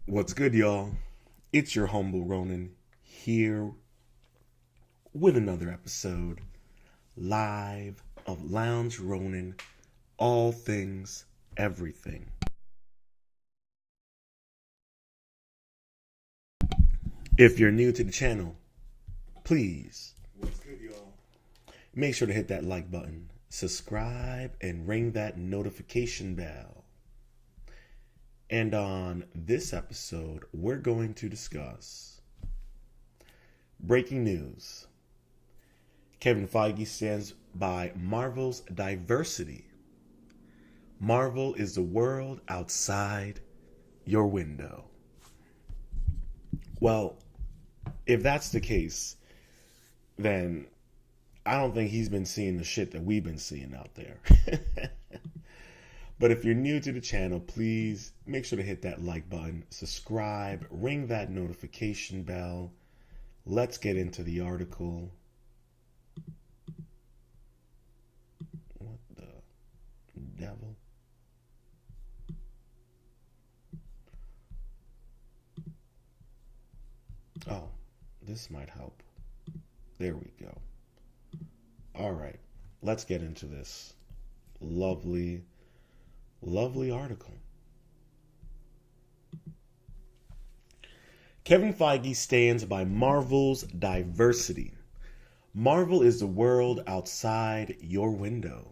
What's good, y'all? It's your humble Ronan here with another episode live of Lounge Ronan, all things, everything. If you're new to the channel, please What's good, y'all? make sure to hit that like button, subscribe, and ring that notification bell. And on this episode, we're going to discuss breaking news. Kevin Feige stands by Marvel's diversity. Marvel is the world outside your window. Well, if that's the case, then I don't think he's been seeing the shit that we've been seeing out there. But if you're new to the channel, please make sure to hit that like button, subscribe, ring that notification bell. Let's get into the article. What the devil? Oh, this might help. There we go. All right, let's get into this lovely article. Kevin Feige stands by Marvel's diversity. Marvel is the world outside your window.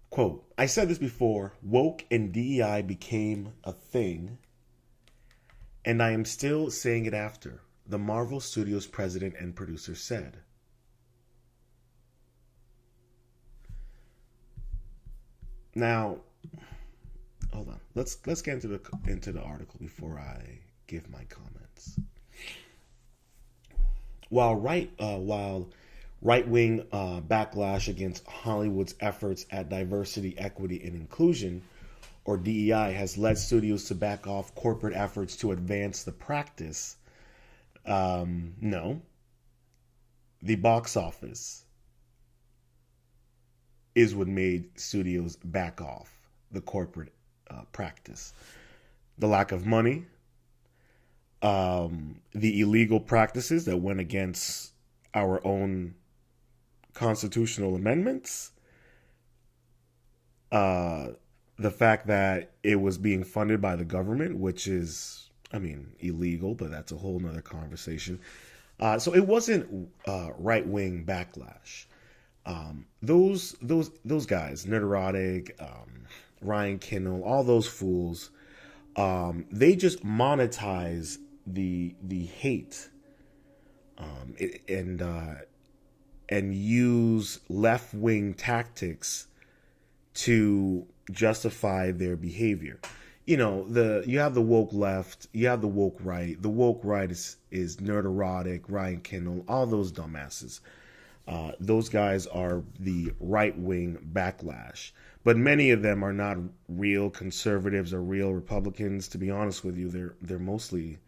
Quote, I said this before, woke and DEI became a thing, and I am still saying it after, the Marvel Studios president and producer said. Now, hold on. Let's get into the article before I give my comments. While right-wing backlash against Hollywood's efforts at diversity, equity, and inclusion, or DEI, has led studios to back off corporate efforts to advance the practice, no. The box office is what made studios back off the corporate practice. The lack of money, the illegal practices that went against our own constitutional amendments, the fact that it was being funded by the government, which is, illegal, but that's a whole nother conversation. So it wasn't right-wing backlash. Those guys, Nerderotic, Ryan Kindle, all those fools, they just monetize the hate, and use left-wing tactics to justify their behavior. You know, you have the woke left, you have the woke right. The woke right is Nerderotic, Ryan Kindle, all those dumbasses. Those guys are the right-wing backlash. But many of them are not real conservatives or real Republicans. To be honest with you, they're mostly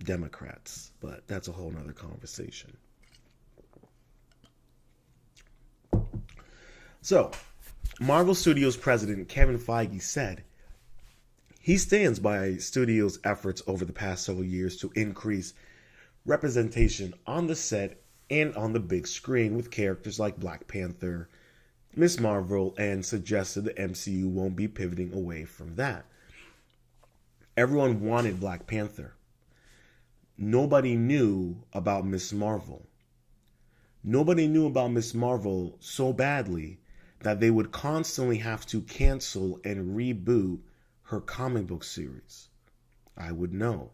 Democrats. But that's a whole nother conversation. So, Marvel Studios president Kevin Feige said he stands by studios' efforts over the past several years to increase representation on the set and on the big screen with characters like Black Panther, Ms. Marvel, and suggested the MCU won't be pivoting away from that. Everyone wanted Black Panther. Nobody knew about Ms. Marvel. Nobody knew about Ms. Marvel so badly that they would constantly have to cancel and reboot her comic book series. I would know.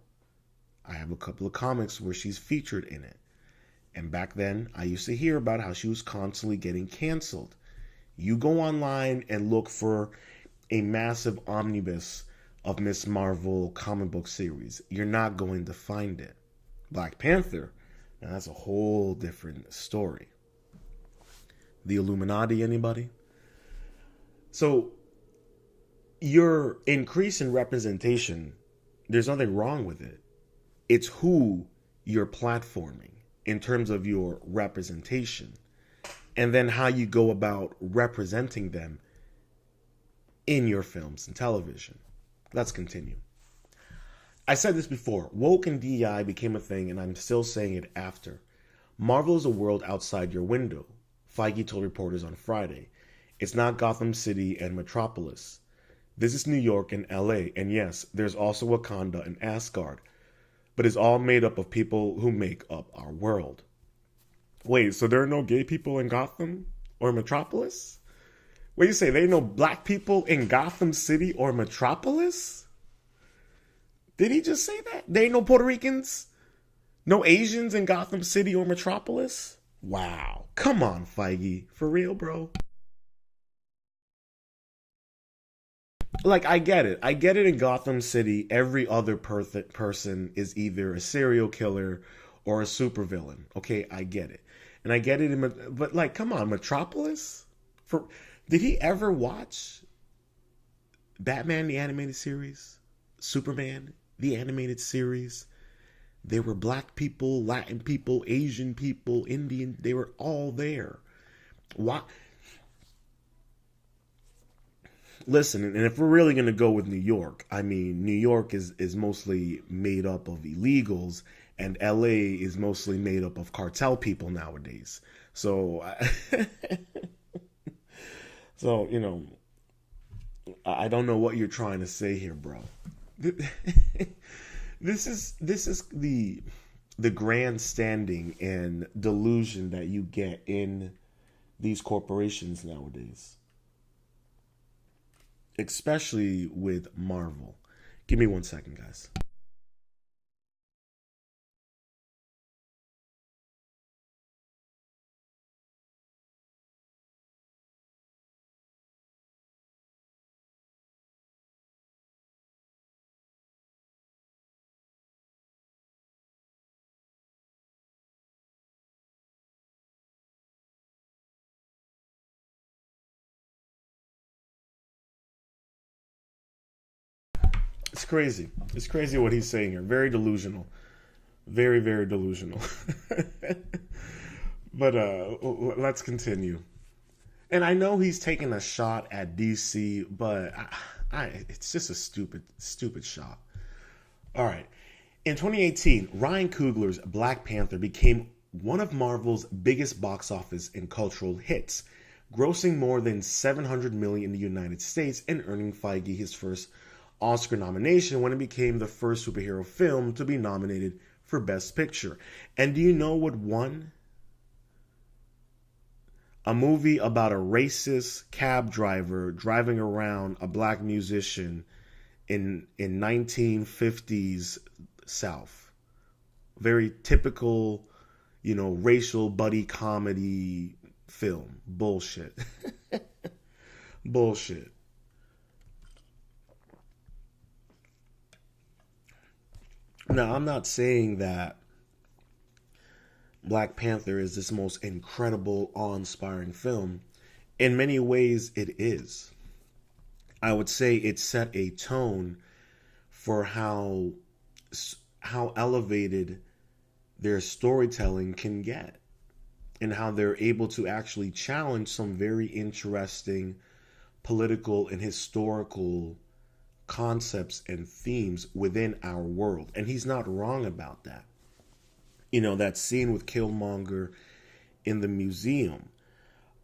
I have a couple of comics where she's featured in it. And back then, I used to hear about how she was constantly getting canceled. You go online and look for a massive omnibus of Ms. Marvel comic book series. You're not going to find it. Black Panther, now that's a whole different story. The Illuminati, anybody? So, your increase in representation, there's nothing wrong with it. It's who you're platforming in terms of your representation, and then how you go about representing them in your films and television. Let's continue. I said this before. Woke and DEI became a thing, and I'm still saying it after. Marvel is a world outside your window, Feige told reporters on Friday. It's not Gotham City and Metropolis. This is New York and LA, and yes, there's also Wakanda and Asgard, but it's all made up of people who make up our world. Wait, so there are no gay people in Gotham or Metropolis? What do you say? There ain't no black people in Gotham City or Metropolis? Did he just say that? There ain't no Puerto Ricans? No Asians in Gotham City or Metropolis? Wow. Come on, Feige. For real, bro? Like, I get it. I get it in Gotham City, every other person is either a serial killer or a supervillain. Okay, I get it. And I get it but like, come on, Metropolis? For Did he ever watch Batman the animated series? Superman the animated series? There were black people, Latin people, Asian people, Indian, they were all there. Why? Listen, and if we're really going to go with New York, I mean, New York is mostly made up of illegals, and LA is mostly made up of cartel people nowadays. So, so I don't know what you're trying to say here, bro. This is the grandstanding and delusion that you get in these corporations nowadays, especially with Marvel. Give me 1 second, guys. It's crazy. It's crazy what he's saying here. Very delusional. Very, very delusional. But let's continue. And I know he's taking a shot at DC, but it's just a stupid shot. All right. In 2018, Ryan Coogler's Black Panther became one of Marvel's biggest box office and cultural hits, grossing more than $700 million in the United States and earning Feige his first Oscar nomination when it became the first superhero film to be nominated for Best Picture. And do you know what won? A movie about a racist cab driver driving around a black musician in 1950s South. Very typical, racial buddy comedy film. Bullshit. Bullshit. Now, I'm not saying that Black Panther is this most incredible, awe-inspiring film. In many ways, it is. I would say it set a tone for how elevated their storytelling can get, and how they're able to actually challenge some very interesting political and historical concepts and themes within our world. And he's not wrong about that. That scene with Killmonger in the museum,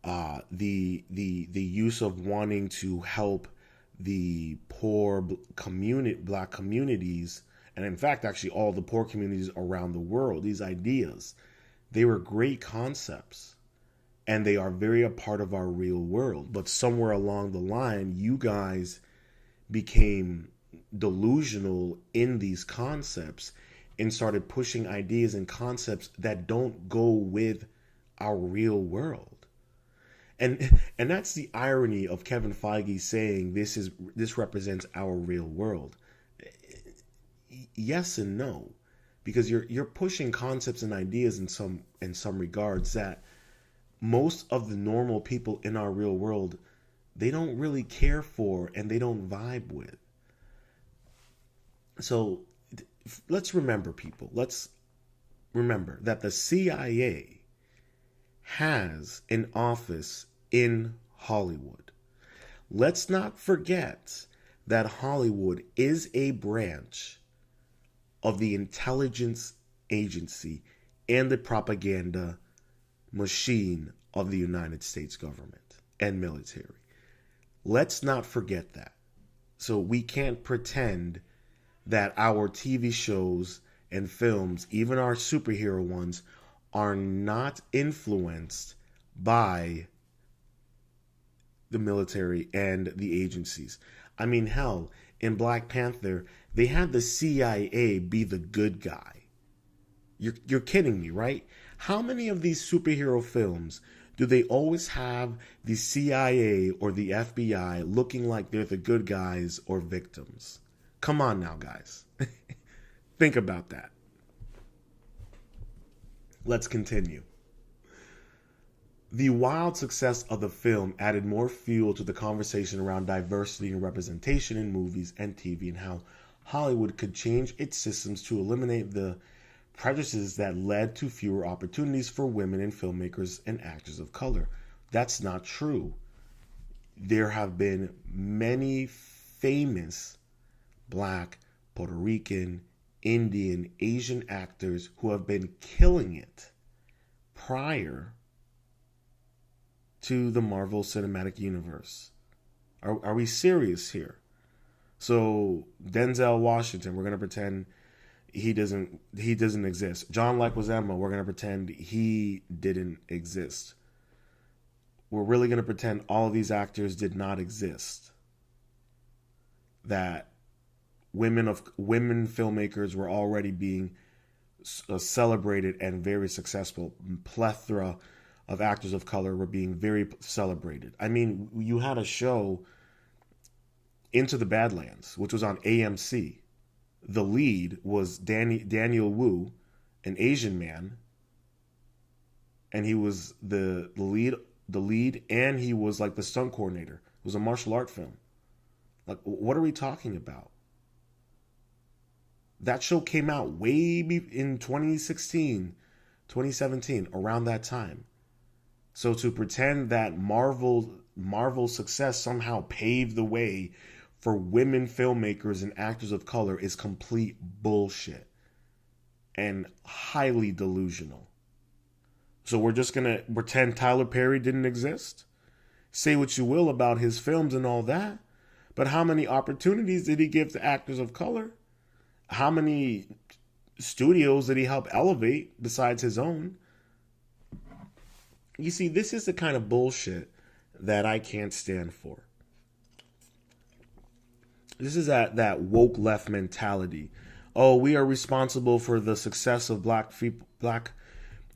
the use of wanting to help the poor black communities, and in fact, actually all the poor communities around the world. These ideas, they were great concepts, and they are very a part of our real world. But somewhere along the line, you guys became delusional in these concepts and started pushing ideas and concepts that don't go with our real world. And that's the irony of Kevin Feige saying this represents our real world. Yes and no, because you're pushing concepts and ideas in some regards that most of the normal people in our real world, they don't really care for and they don't vibe with. So let's remember, people, let's remember that the CIA has an office in Hollywood. Let's not forget that Hollywood is a branch of the intelligence agency and the propaganda machine of the United States government and military. Let's not forget that. So we can't pretend that our TV shows and films, even our superhero ones, are not influenced by the military and the agencies. I mean, hell, in Black Panther, they had the CIA be the good guy. You're kidding me, right? How many of these superhero films do they always have the CIA or the FBI looking like they're the good guys or victims? Come on now, guys. Think about that. Let's continue. The wild success of the film added more fuel to the conversation around diversity and representation in movies and TV, and how Hollywood could change its systems to eliminate the prejudices that led to fewer opportunities for women and filmmakers and actors of color. That's not true. There have been many famous Black, Puerto Rican, Indian, Asian actors who have been killing it prior to the Marvel Cinematic Universe. Are we serious here? So Denzel Washington, we're gonna pretend he doesn't exist. John Leguizamo, we're gonna pretend he didn't exist. We're really gonna pretend all of these actors did not exist. That women filmmakers were already being celebrated and very successful. Plethora of actors of color were being very celebrated. I mean, you had a show, Into the Badlands, which was on AMC. The lead was Daniel Wu, an Asian man, and he was the lead, and he was like the stunt coordinator. It was a martial art film. Like, what are we talking about? That show came out in 2016, 2017, around that time. So to pretend that Marvel's success somehow paved the way for women filmmakers and actors of color is complete bullshit and highly delusional. So we're just going to pretend Tyler Perry didn't exist? Say what you will about his films and all that, but how many opportunities did he give to actors of color? How many studios did he help elevate besides his own? You see, this is the kind of bullshit that I can't stand for. This is that woke left mentality. Oh, we are responsible for the success of black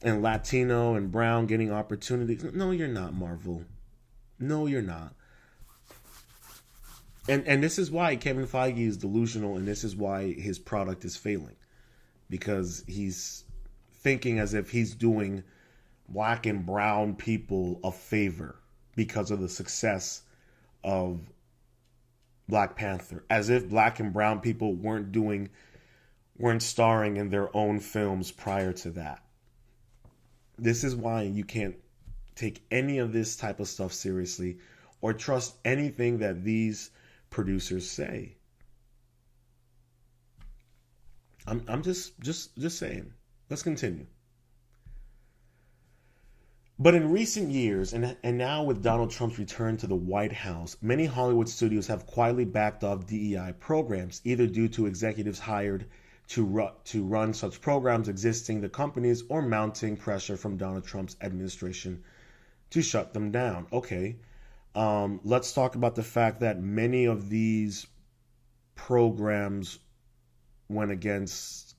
and Latino and brown getting opportunities. No, you're not, Marvel. No, you're not. And this is why Kevin Feige is delusional, and this is why his product is failing. Because he's thinking as if he's doing Black and brown people a favor because of the success of Black Panther. As if Black and brown people weren't starring in their own films prior to that. This is why you can't take any of this type of stuff seriously or trust anything that these producers say. I'm just saying. Let's continue. But in recent years, and now with Donald Trump's return to the White House, many Hollywood studios have quietly backed off DEI programs, either due to executives hired to run such programs existing the companies or mounting pressure from Donald Trump's administration to shut them down. Okay, let's talk about the fact that many of these programs went against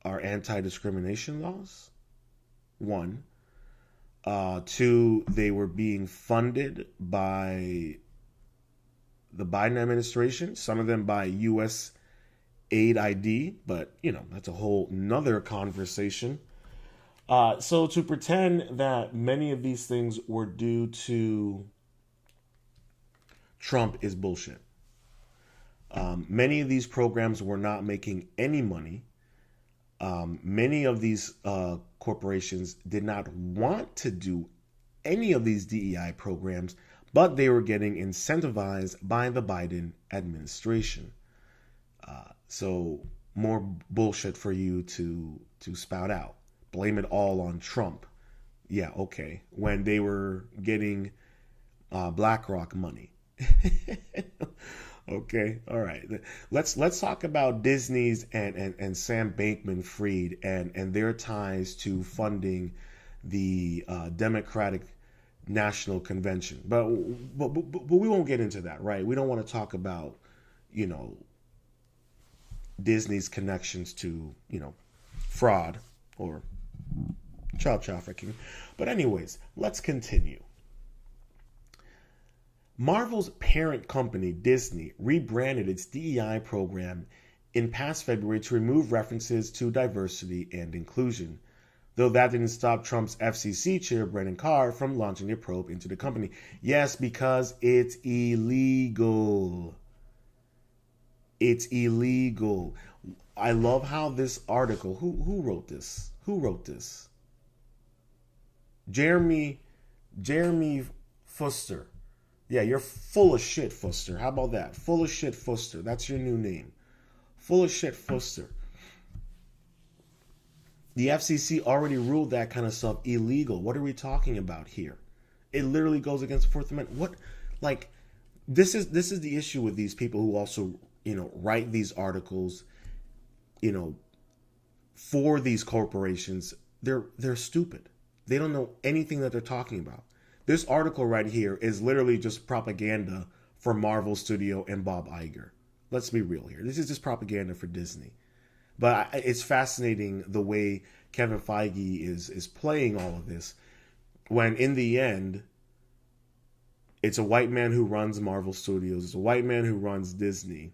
our anti-discrimination laws. 1. 2, they were being funded by the Biden administration, some of them by U.S. Aid ID, but, that's a whole nother conversation. So to pretend that many of these things were due to Trump is bullshit. Many of these programs were not making any money. Many of these corporations did not want to do any of these DEI programs, but they were getting incentivized by the Biden administration. So more bullshit for you to spout out. Blame it all on Trump. Yeah, okay. When they were getting BlackRock money. Okay, all right. Let's talk about Disney's and Sam Bankman-Fried and their ties to funding the Democratic National Convention. But we won't get into that, right? We don't want to talk about, you know, Disney's connections to, fraud or child trafficking. But anyways, let's continue. Marvel's parent company, Disney, rebranded its DEI program in past February to remove references to diversity and inclusion, though that didn't stop Trump's FCC chair, Brennan Carr, from launching a probe into the company. Yes, because it's illegal. It's illegal. I love how this article, who wrote this? Who wrote this? Jeremy Fuster. Yeah, you're full of shit, Fuster. How about that? Full of shit, Fuster. That's your new name. Full of shit, Fuster. The FCC already ruled that kind of stuff illegal. What are we talking about here? It literally goes against the Fourth Amendment. What, like, this is the issue with these people who also, write these articles, for these corporations. They're stupid. They don't know anything that they're talking about. This article right here is literally just propaganda for Marvel Studio and Bob Iger. Let's be real here. This is just propaganda for Disney. But it's fascinating the way Kevin Feige is playing all of this, when in the end, it's a white man who runs Marvel Studios. It's a white man who runs Disney.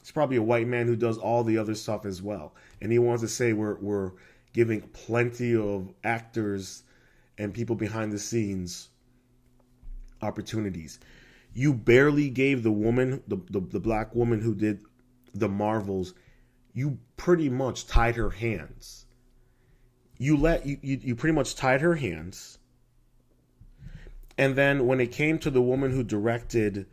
It's probably a white man who does all the other stuff as well. And he wants to say we're giving plenty of actors and people behind the scenes opportunities. You barely gave the woman, the black woman who did the Marvels, you pretty much tied her hands. You pretty much tied her hands. And then when it came to the woman who directed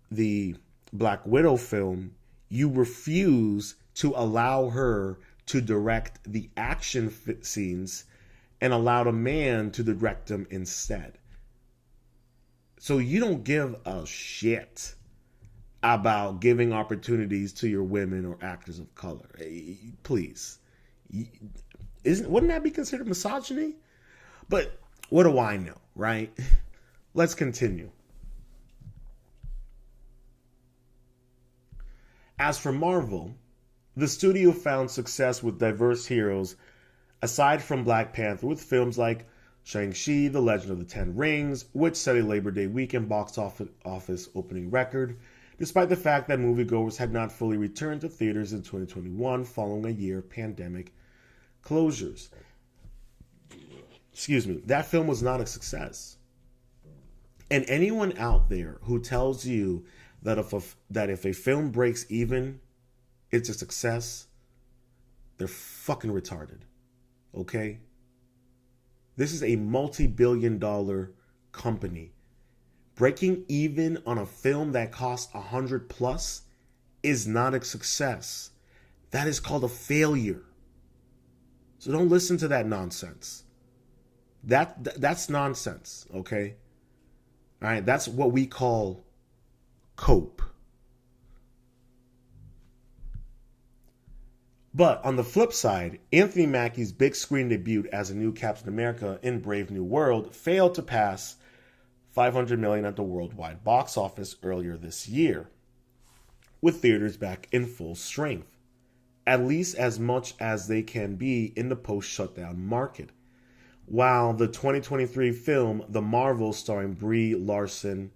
the Black Widow film, you refused to allow her to direct the action scenes and allowed a man to direct them instead. So you don't give a shit about giving opportunities to your women or actors of color. Please. Wouldn't that be considered misogyny? But what do I know, right? Let's continue. As for Marvel, the studio found success with diverse heroes aside from Black Panther with films like Shang-Chi, The Legend of the Ten Rings, which set a Labor Day weekend box office opening record, despite the fact that moviegoers had not fully returned to theaters in 2021 following a year of pandemic closures. Excuse me, that film was not a success. And anyone out there who tells you that if a film breaks even, it's a success, they're fucking retarded. Okay? This is a multi-billion-dollar company. Breaking even on a film that costs $100+ is not a success. That is called a failure. So don't listen to that nonsense. That's nonsense, okay? All right, that's what we call cope. But on the flip side, Anthony Mackie's big screen debut as a new Captain America in Brave New World failed to pass $500 million at the worldwide box office earlier this year, with theaters back in full strength, at least as much as they can be in the post-shutdown market. While the 2023 film The Marvels, starring Brie Larson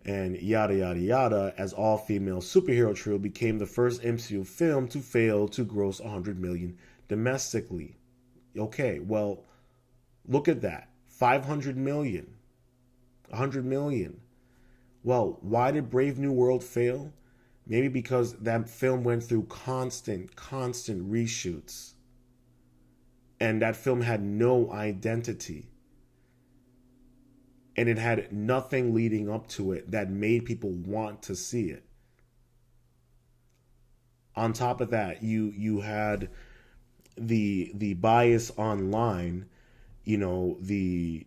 and yada yada yada as all-female superhero trio, became the first MCU film to fail to gross $100 million domestically. Okay, well, look at that. $500 million. $100 million. Well, why did Brave New World fail? Maybe because that film went through constant reshoots. And that film had no identity. And it had nothing leading up to it that made people want to see it. On top of that, you had the bias online, the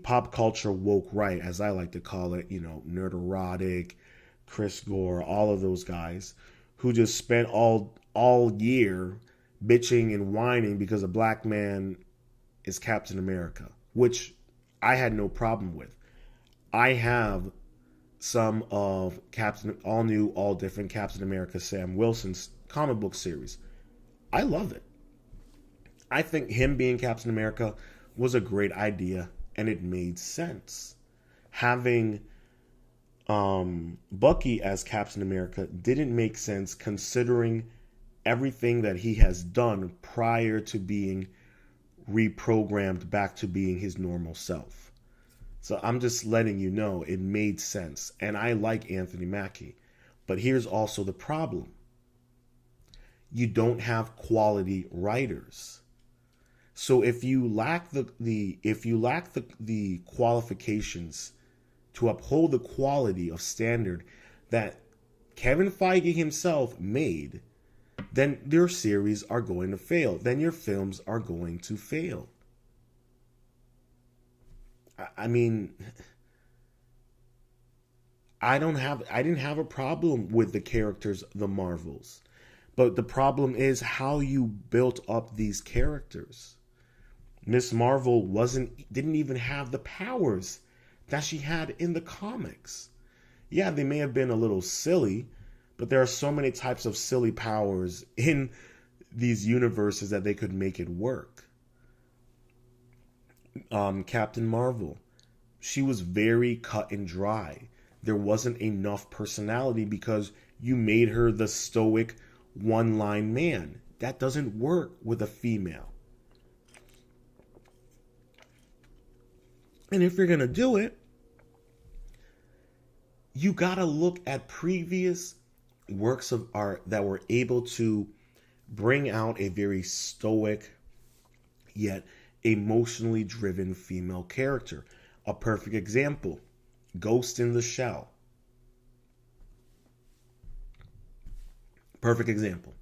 pop culture woke right, as I like to call it, nerderotic, Chris Gore, all of those guys who just spent all year bitching and whining because a black man is Captain America, which I had no problem with. I have some of Captain all new, all different Captain America Sam Wilson's comic book series. I love it. I think him being Captain America was a great idea and it made sense. Having Bucky as Captain America didn't make sense considering everything that he has done prior to being reprogrammed back to being his normal self. So I'm just letting you know it made sense. And I like Anthony Mackie. But here's also the problem. You don't have quality writers. So if you lack the qualifications to uphold the quality of standard that Kevin Feige himself made, then your series are going to fail. Then your films are going to fail. I mean, I didn't have a problem with the characters, the Marvels. But the problem is how you built up these characters. Miss Marvel didn't even have the powers that she had in the comics. Yeah, they may have been a little silly, but there are so many types of silly powers in these universes that they could make it work. Captain Marvel, she was very cut and dry. There wasn't enough personality because you made her the stoic one-line man. That doesn't work with a female. And if you're going to do it, you got to look at previous works of art that were able to bring out a very stoic yet emotionally driven female character. A perfect example, Ghost in the Shell. Perfect example.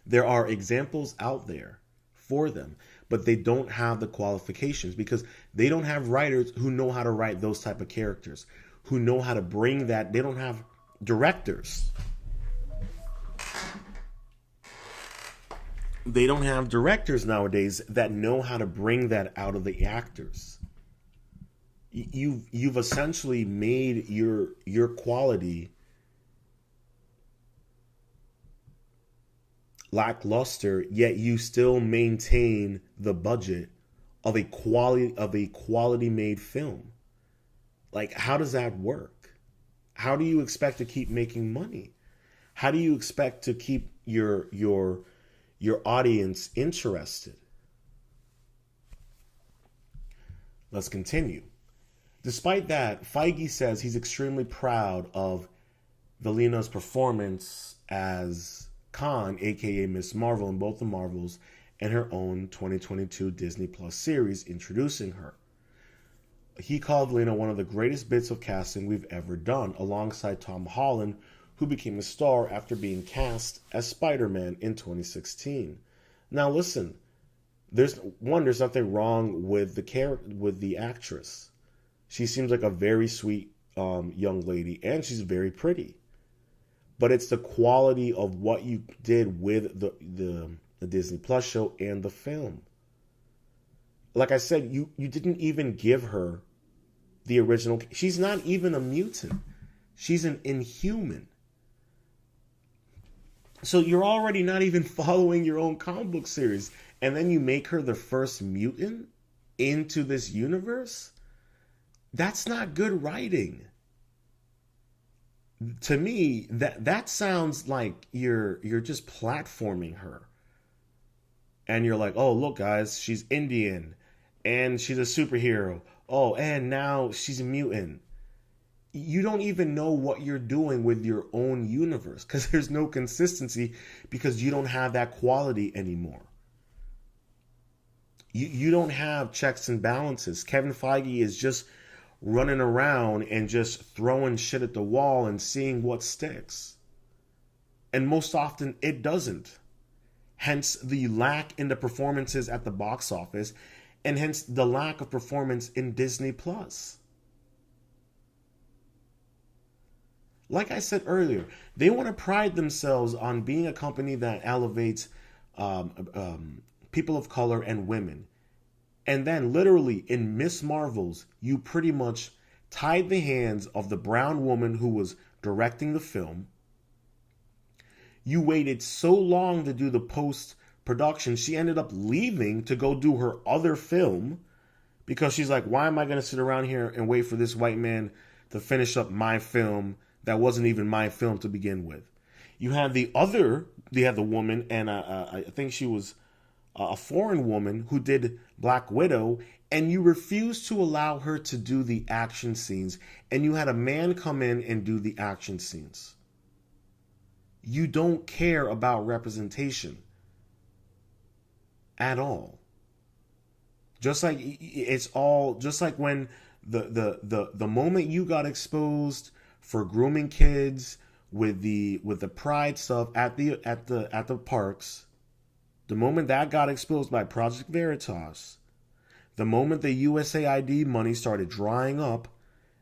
There are examples out there for them, but they don't have the qualifications because they don't have writers who know how to write those type of characters, who know how to bring that. They don't have directors. They don't have directors nowadays that know how to bring that out of the actors. You've essentially made your quality lackluster, yet you still maintain the budget of a quality made film. Like, how does that work? How do you expect to keep making money? How do you expect to keep your audience interested? Let's continue. Despite that, Feige says he's extremely proud of Velena's performance as Khan, aka Miss Marvel in both the Marvels, and her own 2022 Disney Plus series introducing her. He called Velena one of the greatest bits of casting we've ever done, alongside Tom Holland, who became a star after being cast as Spider-Man in 2016. Now listen, there's nothing wrong with the actress. She seems like a very sweet young lady, and she's very pretty. But it's the quality of what you did with the Disney Plus show and the film. Like I said, you didn't even give her the original. She's not even a mutant. She's an Inhuman. So you're already not even following your own comic book series. And then you make her the first mutant into this universe? That's not good writing. To me, that sounds like you're just platforming her. And you're like, oh, look, guys, she's Indian. And she's a superhero. Oh, and now she's a mutant. You don't even know what you're doing with your own universe because there's no consistency because you don't have that quality anymore. You don't have checks and balances. Kevin Feige is just running around and just throwing shit at the wall and seeing what sticks. And most often it doesn't. Hence the lack in the performances at the box office, and hence the lack of performance in Disney Plus. Like I said earlier, they want to pride themselves on being a company that elevates people of color and women. And then literally in Miss Marvel's, you pretty much tied the hands of the brown woman who was directing the film. You waited so long to do the post production, she ended up leaving to go do her other film because she's like, why am I going to sit around here and wait for this white man to finish up my film that wasn't even my film to begin with? You had the woman, and I think she was a foreign woman who did Black Widow, and you refused to allow her to do the action scenes, and you had a man come in and do the action scenes. You don't care about representation at all. Just like when the moment you got exposed for grooming kids with the pride stuff at the parks, the moment that got exposed by Project Veritas, the moment the USAID money started drying up,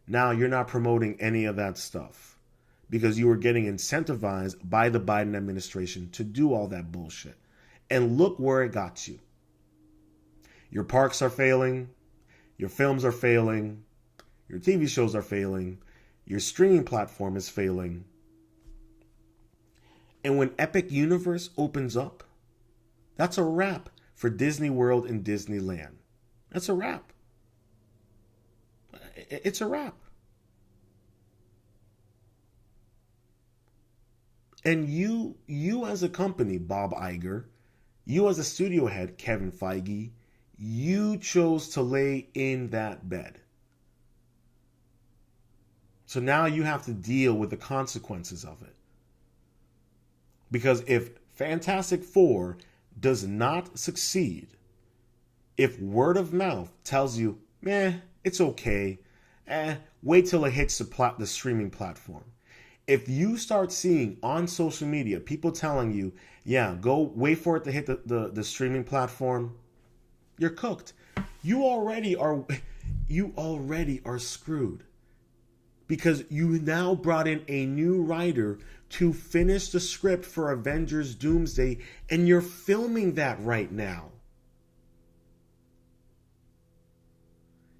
now you're not promoting any of that stuff because you were getting incentivized by the Biden administration to do all that bullshit. And look where it got you. Your parks are failing, your films are failing, your TV shows are failing, your streaming platform is failing. And when Epic Universe opens up, that's a wrap for Disney World and Disneyland. That's a wrap. It's a wrap. And you as a company, Bob Iger, you as a studio head, Kevin Feige, you chose to lay in that bed. So now you have to deal with the consequences of it. Because if Fantastic Four does not succeed, if word of mouth tells you, it's okay, wait till it hits the streaming platform. If you start seeing on social media people telling you, go wait for it to hit the streaming platform, you're cooked. You already are screwed. Because you now brought in a new writer to finish the script for Avengers Doomsday, and you're filming that right now.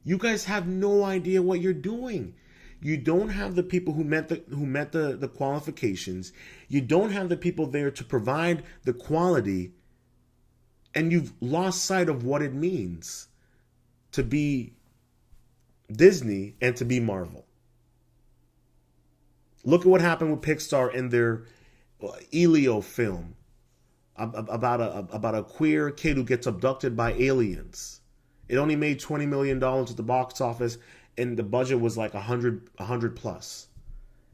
You guys have no idea what you're doing. You don't have the people who met the qualifications. You don't have the people there to provide the quality, and you've lost sight of what it means to be Disney and to be Marvel. Look at what happened with Pixar in their Elio film about a queer kid who gets abducted by aliens. It only made $20 million at the box office, and the budget was like 100 plus.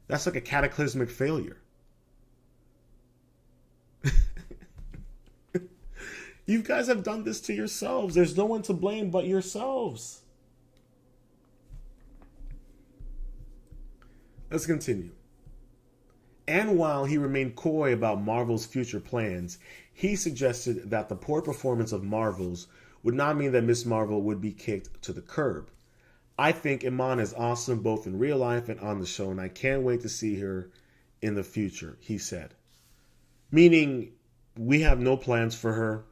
That's like a cataclysmic failure. You guys have done this to yourselves. There's no one to blame but yourselves. Let's continue. And while he remained coy about Marvel's future plans, he suggested that the poor performance of Marvel's would not mean that Miss Marvel would be kicked to the curb. I think Iman is awesome both in real life and on the show, and I can't wait to see her in the future, he said. Meaning, we have no plans for her.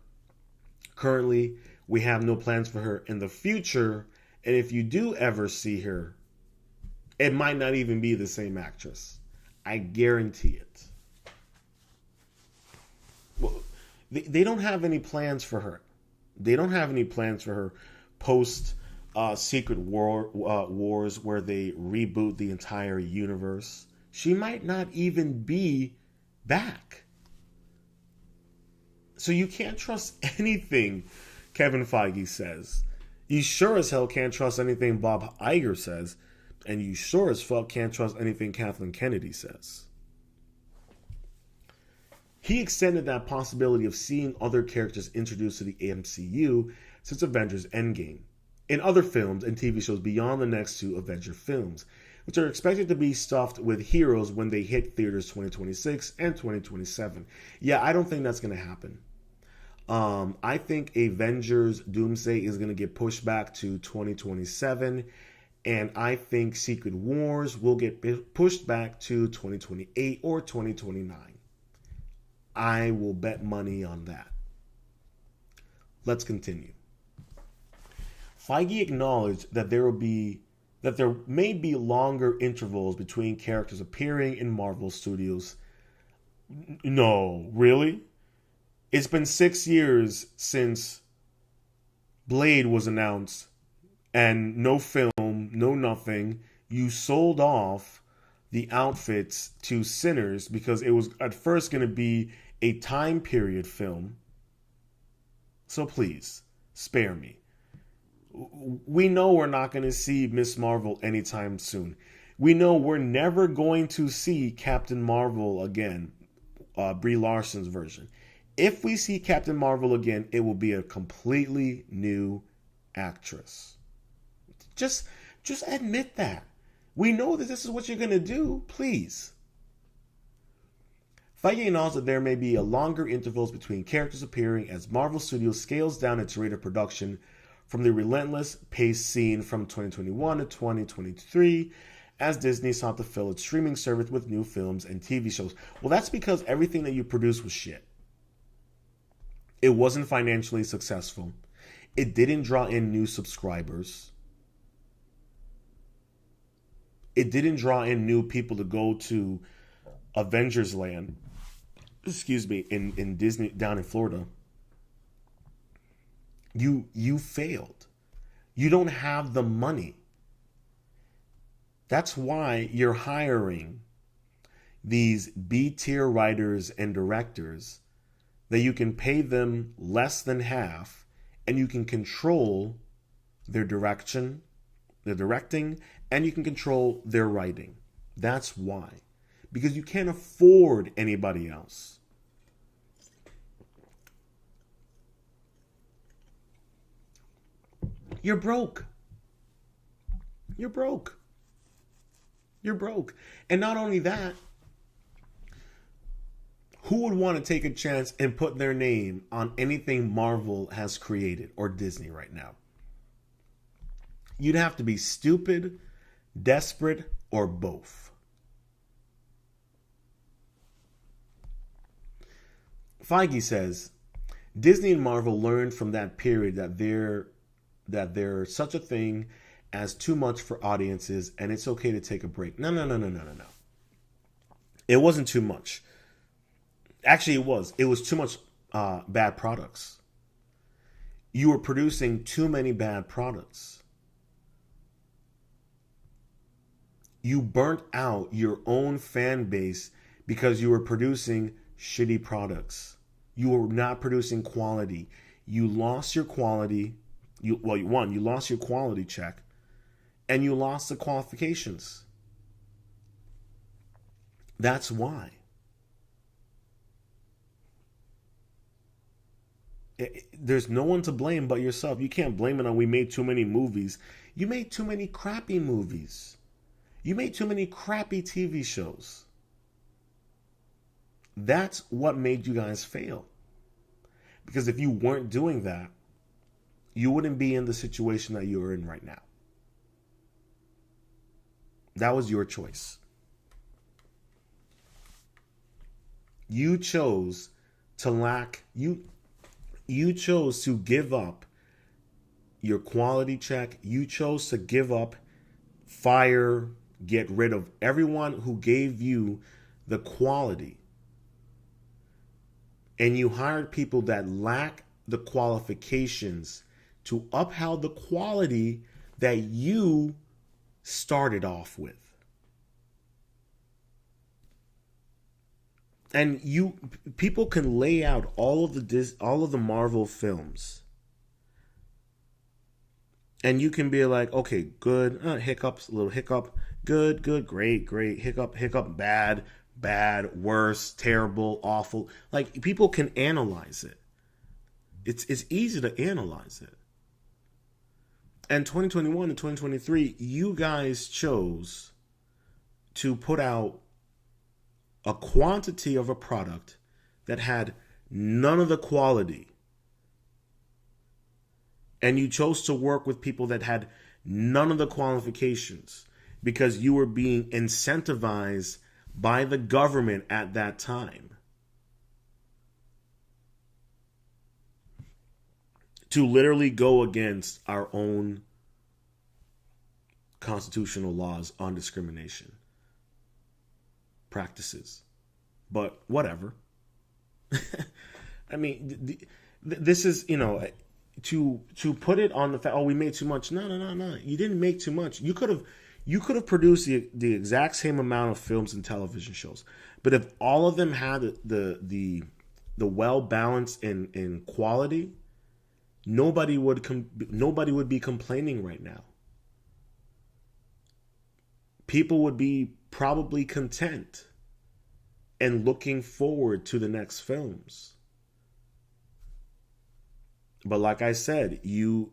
Currently, we have no plans for her in the future, and if you do ever see her, it might not even be the same actress. I guarantee it. Well, they don't have any plans for her. They don't have any plans for her post Secret Wars where they reboot the entire universe. She might not even be back. So you can't trust anything Kevin Feige says. You sure as hell can't trust anything Bob Iger says. And you sure as fuck can't trust anything Kathleen Kennedy says. He extended that possibility of seeing other characters introduced to the MCU since Avengers Endgame, in other films and TV shows beyond the next two Avenger films, which are expected to be stuffed with heroes when they hit theaters 2026 and 2027. Yeah, I don't think that's going to happen. I think Avengers Doomsday is going to get pushed back to 2027. And I think Secret Wars will get pushed back to 2028 or 2029. I will bet money on that. Let's continue. Feige acknowledged that there may be longer intervals between characters appearing in Marvel Studios. No, really? It's been 6 years since Blade was announced, and no film, no nothing. You sold off the outfits to Sinners because it was at first going to be a time period film. So please, spare me. We know we're not going to see Miss Marvel anytime soon. We know we're never going to see Captain Marvel again, Brie Larson's version. If we see Captain Marvel again, it will be a completely new actress. Just admit that. We know that this is what you're going to do. Please. Feige acknowledged that there may be a longer intervals between characters appearing as Marvel Studios scales down its rate of production from the relentless pace seen from 2021 to 2023 as Disney sought to fill its streaming service with new films and TV shows. Well, that's because everything that you produced was shit. It wasn't financially successful. It didn't draw in new subscribers. It didn't draw in new people to go to Avengers Land, in Disney, down in Florida. You failed. You don't have the money. That's why you're hiring these B-tier writers and directors that you can pay them less than half, and you can control their direction, their directing, and you can control their writing. That's why. Because you can't afford anybody else. You're broke. You're broke. You're broke. And not only that, who would want to take a chance and put their name on anything Marvel has created or Disney right now? You'd have to be stupid, desperate, or both. Feige says, Disney and Marvel learned from that period that there's such a thing as too much for audiences and it's okay to take a break. No. It wasn't too much. Actually, it was. It was too much bad products. You were producing too many bad products. You burnt out your own fan base because you were producing shitty products. You were not producing quality. You lost your quality. You lost your quality check, and you lost the qualifications. That's why. There's no one to blame but yourself. You can't blame it on we made too many movies. You made too many crappy movies. You made too many crappy TV shows. That's what made you guys fail. Because if you weren't doing that, you wouldn't be in the situation that you're in right now. That was your choice. You chose to you chose to give up your quality check. You chose to give up, fire, get rid of everyone who gave you the quality. And you hired people that lack the qualifications to uphold the quality that you started off with. And people can lay out all of the Marvel films, and you can be like, okay, good, hiccups, a little hiccup, good, great, hiccup, bad, worse, terrible, awful. Like, people can analyze it. It's easy to analyze it. And 2021 and 2023, you guys chose to put out a quantity of a product that had none of the quality, and you chose to work with people that had none of the qualifications because you were being incentivized by the government at that time to literally go against our own constitutional laws on discrimination practices. But whatever. I mean, this is, to put it on the fact, oh, we made too much. No. You didn't make too much. You could have produced the exact same amount of films and television shows. But if all of them had the well balance in quality, nobody would be complaining right now. People would be probably content and looking forward to the next films. But like I said, you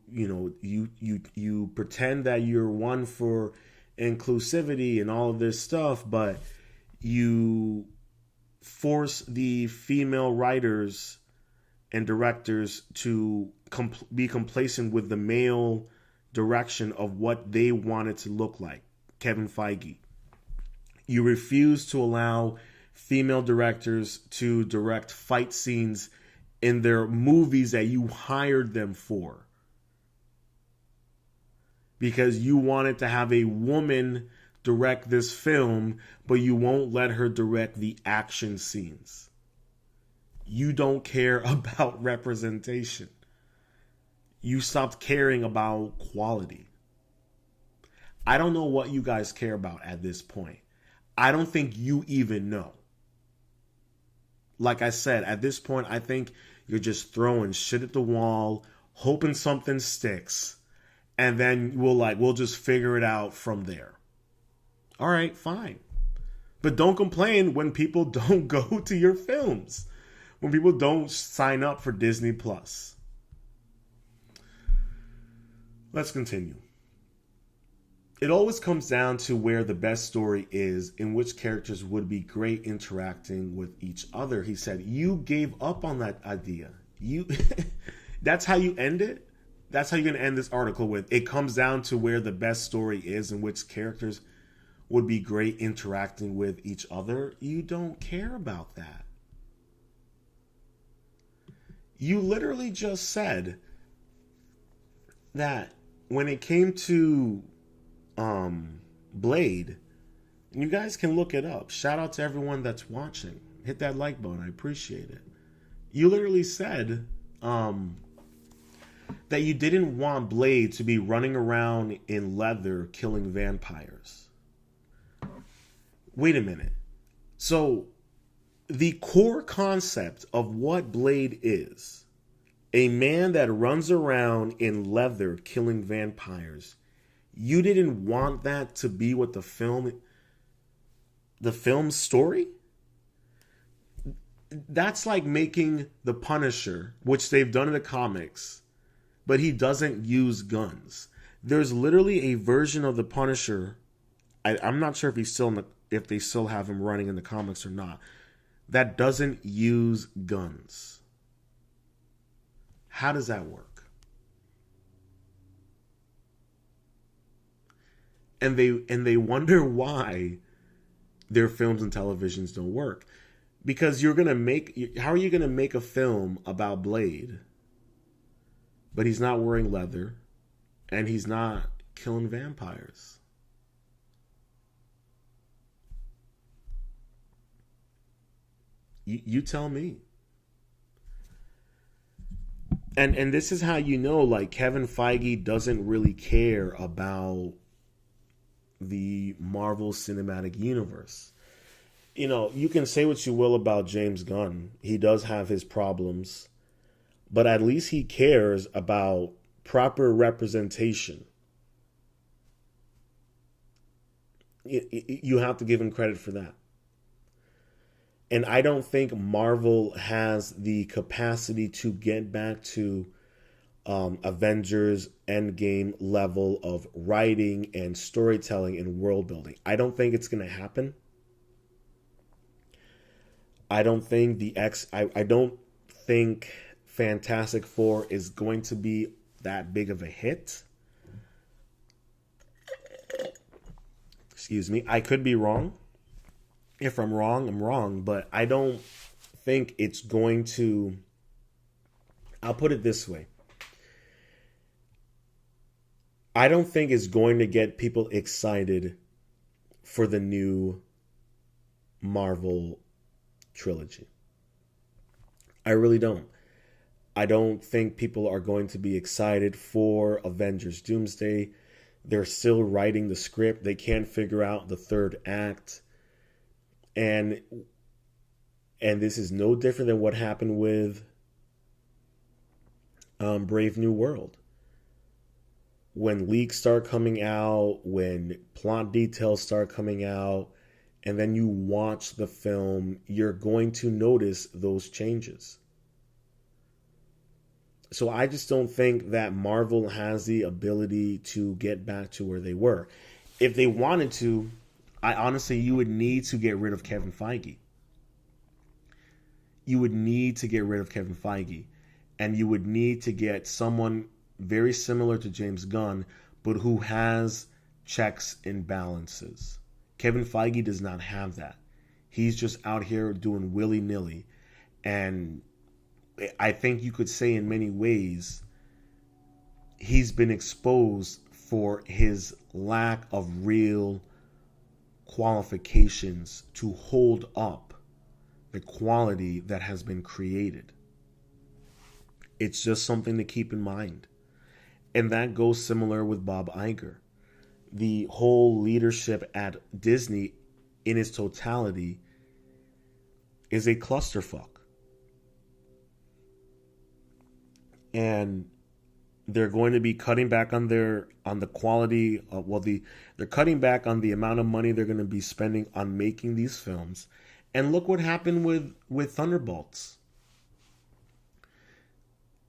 pretend that you're one for inclusivity and all of this stuff, but you force the female writers and directors to be complacent with the male direction of what they want it to look like. Kevin Feige. You refuse to allow female directors to direct fight scenes in their movies that you hired them for, because you wanted to have a woman direct this film, but you won't let her direct the action scenes. You don't care about representation. You stopped caring about quality. I don't know what you guys care about at this point. I don't think you even know. Like I said, at this point, I think you're just throwing shit at the wall, hoping something sticks, and then we'll just figure it out from there. All right, fine. But don't complain when people don't go to your films, when people don't sign up for Disney Plus. Let's continue. It always comes down to where the best story is, in which characters would be great interacting with each other. He said, you gave up on that idea. That's how you end it? That's how you're going to end this article with, it comes down to where the best story is, in which characters would be great interacting with each other. You don't care about that. You literally just said that when it came to Blade, you guys can look it up. Shout out to everyone that's watching. Hit that like button. I appreciate it. You literally said that you didn't want Blade to be running around in leather killing vampires. Wait a minute. So the core concept of what Blade is, a man that runs around in leather killing vampires, you didn't want that to be what the film story? That's like making the Punisher, which they've done in the comics, but he doesn't use guns. There's literally a version of the Punisher. I'm not sure if they still have him running in the comics or not, that doesn't use guns. How does that work? And they wonder why their films and televisions don't work. Because how are you going to make a film about Blade, but he's not wearing leather and he's not killing vampires? You tell me. And this is how you know, like, Kevin Feige doesn't really care about the Marvel Cinematic Universe. You can say what you will about James Gunn. He does have his problems, but at least he cares about proper representation. You have to give him credit for that. And I don't think Marvel has the capacity to get back to Avengers Endgame level of writing and storytelling and world building. I don't think it's going to happen. I don't think I don't think Fantastic Four is going to be that big of a hit. Excuse me. I could be wrong. If I'm wrong, I'm wrong, but I don't think it's going to. I'll put it this way. I don't think it's going to get people excited for the new Marvel trilogy. I really don't. I don't think people are going to be excited for Avengers Doomsday. They're still writing the script. They can't figure out the third act. And this is no different than what happened with Brave New World. When leaks start coming out, when plot details start coming out, and then you watch the film, you're going to notice those changes. So I just don't think that Marvel has the ability to get back to where they were. If they wanted to, you would need to get rid of Kevin Feige. You would need to get rid of Kevin Feige. And you would need to get someone very similar to James Gunn, but who has checks and balances. Kevin Feige does not have that. He's just out here doing willy-nilly. And I think you could say in many ways he's been exposed for his lack of real qualifications to hold up the quality that has been created. It's just something to keep in mind. And that goes similar with Bob Iger. The whole leadership at Disney in its totality is a clusterfuck. And they're going to be cutting back on the quality of, they're cutting back on the amount of money they're going to be spending on making these films. And look what happened with Thunderbolts.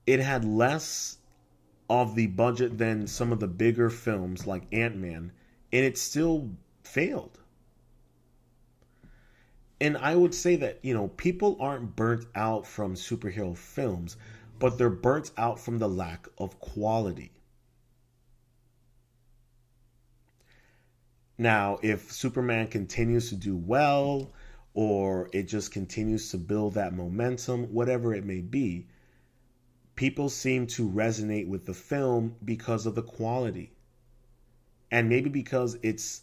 It had less of the budget than some of the bigger films like Ant-Man, and it still failed. And I would say that, people aren't burnt out from superhero films, but they're burnt out from the lack of quality. Now, if Superman continues to do well, or it just continues to build that momentum, whatever it may be, people seem to resonate with the film because of the quality. And maybe because it's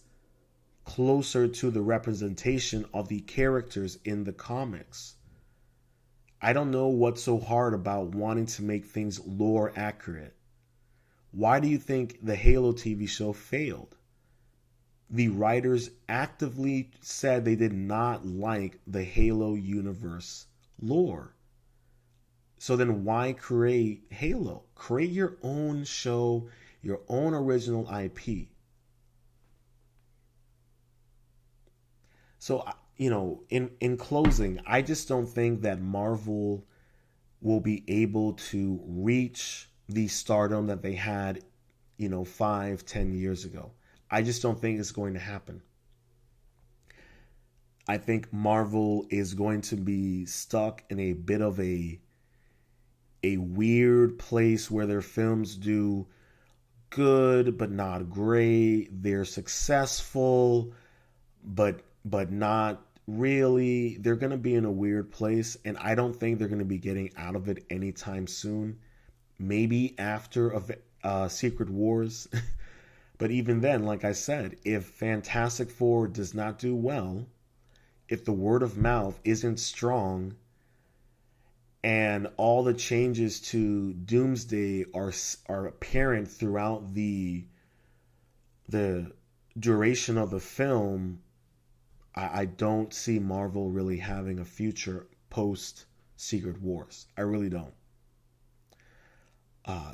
closer to the representation of the characters in the comics. I don't know what's so hard about wanting to make things lore accurate. Why do you think the Halo TV show failed? The writers actively said they did not like the Halo universe lore. So then why create Halo? Create your own show, your own original IP. So, in closing, I just don't think that Marvel will be able to reach the stardom that they had, 5-10 years ago. I just don't think it's going to happen. I think Marvel is going to be stuck in a bit of a weird place where their films do good but not great. They're successful but not really. They're going to be in a weird place, and I don't think they're going to be getting out of it anytime soon. Maybe after Secret Wars. But even then, like I said, if Fantastic Four does not do well, if the word of mouth isn't strong, and all the changes to Doomsday are apparent throughout the duration of the film, I don't see Marvel really having a future post Secret Wars. I really don't.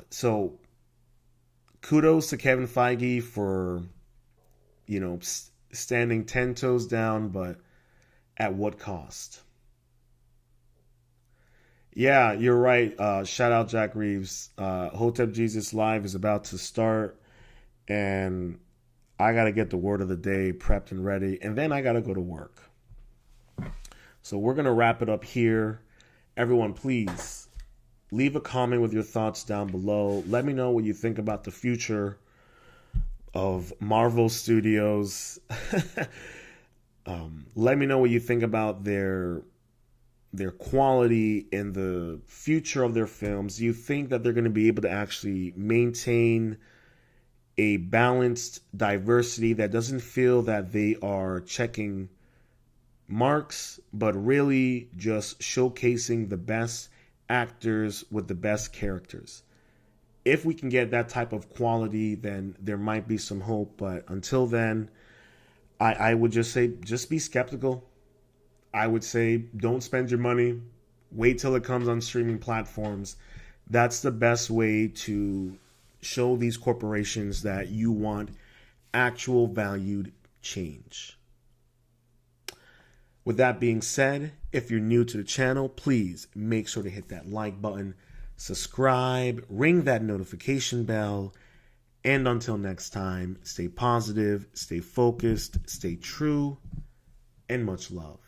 So kudos to Kevin Feige for, standing 10 toes down, but at what cost? Yeah, you're right. Shout out Jack Reeves. Hotep Jesus Live is about to start, and I got to get the word of the day prepped and ready, and then I got to go to work. So we're going to wrap it up here. Everyone, please leave a comment with your thoughts down below. Let me know what you think about the future of Marvel Studios. Let me know what you think about their quality in the future of their films. Do you think that they're going to be able to actually maintain a balanced diversity that doesn't feel that they are checking marks, but really just showcasing the best actors with the best characters? If we can get that type of quality, then there might be some hope. But until then, I would just say, just be skeptical. I would say, don't spend your money. Wait till it comes on streaming platforms. That's the best way to show these corporations that you want actual valued change. With that being said, if you're new to the channel, please make sure to hit that like button, subscribe, ring that notification bell, and until next time, stay positive, stay focused, stay true, and much love.